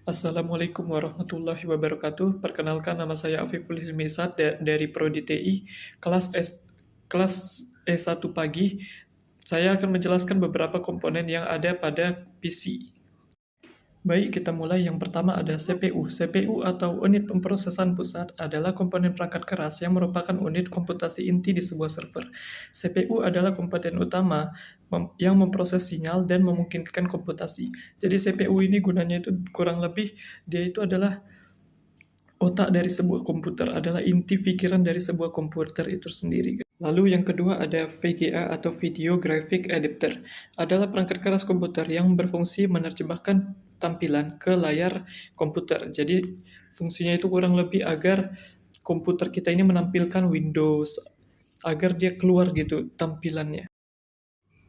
Assalamualaikum warahmatullahi wabarakatuh. Perkenalkan, nama saya Afiful Hilmi Isad dari Prodi TI, kelas E1 pagi. Saya akan menjelaskan beberapa komponen yang ada pada PC. Baik, kita mulai. Yang pertama ada CPU. CPU atau unit pemrosesan pusat adalah komponen perangkat keras yang merupakan unit komputasi inti di sebuah server. CPU adalah komponen utama yang memproses sinyal dan memungkinkan komputasi. Jadi CPU ini gunanya itu kurang lebih, dia itu adalah otak dari sebuah komputer, adalah inti pikiran dari sebuah komputer itu sendiri. Lalu yang kedua ada VGA atau Video Graphic Adapter. Adalah perangkat keras komputer yang berfungsi menerjemahkan tampilan ke layar komputer. Jadi fungsinya itu kurang lebih agar komputer kita ini menampilkan Windows, agar dia keluar gitu tampilannya.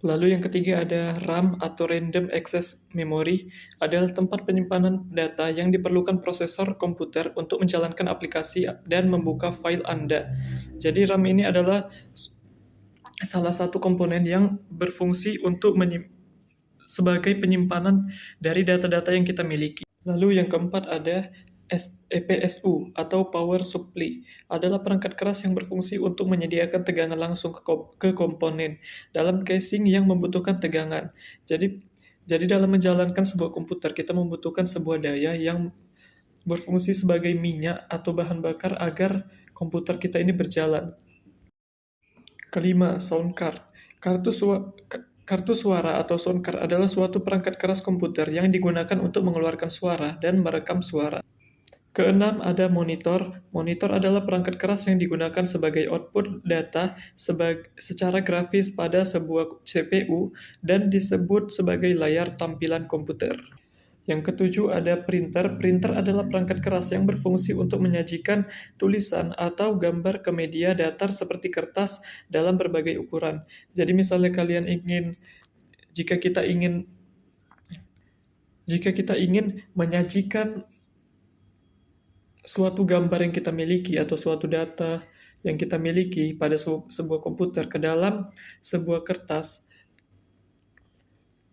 Lalu yang ketiga ada RAM atau Random Access Memory, adalah tempat penyimpanan data yang diperlukan prosesor komputer untuk menjalankan aplikasi dan membuka file Anda. Jadi RAM ini adalah salah satu komponen yang berfungsi untuk sebagai penyimpanan dari data-data yang kita miliki. Lalu yang keempat ada EPSU atau Power Supply, adalah perangkat keras yang berfungsi untuk menyediakan tegangan langsung ke komponen dalam casing yang membutuhkan tegangan. Jadi dalam menjalankan sebuah komputer kita membutuhkan sebuah daya yang berfungsi sebagai minyak atau bahan bakar agar komputer kita ini berjalan. Kelima, sound card. Kartu suara atau sound card adalah suatu perangkat keras komputer yang digunakan untuk mengeluarkan suara dan merekam suara. Keenam, ada monitor. Monitor adalah perangkat keras yang digunakan sebagai output data secara grafis pada sebuah CPU dan disebut sebagai layar tampilan komputer. Yang ketujuh ada printer. Printer adalah perangkat keras yang berfungsi untuk menyajikan tulisan atau gambar ke media datar seperti kertas dalam berbagai ukuran. Jadi misalnya jika kita ingin menyajikan suatu gambar yang kita miliki atau suatu data yang kita miliki pada sebuah komputer ke dalam sebuah kertas,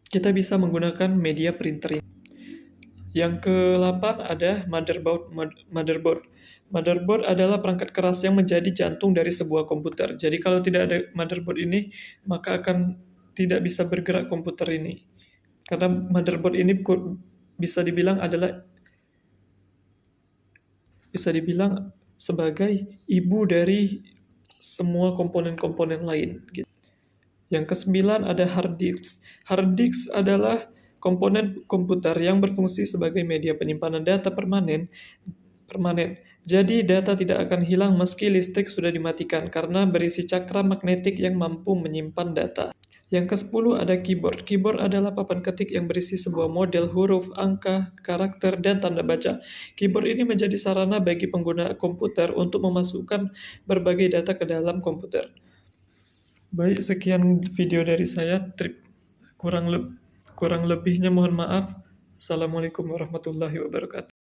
kita bisa menggunakan media printer ini. Yang ke-8 ada motherboard. Motherboard adalah perangkat keras yang menjadi jantung dari sebuah komputer. Jadi kalau tidak ada motherboard ini, maka akan tidak bisa bergerak komputer ini. Karena motherboard ini bisa dibilang sebagai ibu dari semua komponen-komponen lain. Yang ke-9 ada hard disk. Hard disk adalah komponen komputer yang berfungsi sebagai media penyimpanan data permanen. Jadi data tidak akan hilang meski listrik sudah dimatikan karena berisi cakra magnetik yang mampu menyimpan data. Yang ke-10 ada keyboard. Keyboard adalah papan ketik yang berisi sebuah model huruf, angka, karakter, dan tanda baca. Keyboard ini menjadi sarana bagi pengguna komputer untuk memasukkan berbagai data ke dalam komputer. Baik, sekian video dari saya. Kurang lebihnya mohon maaf. Assalamualaikum warahmatullahi wabarakatuh.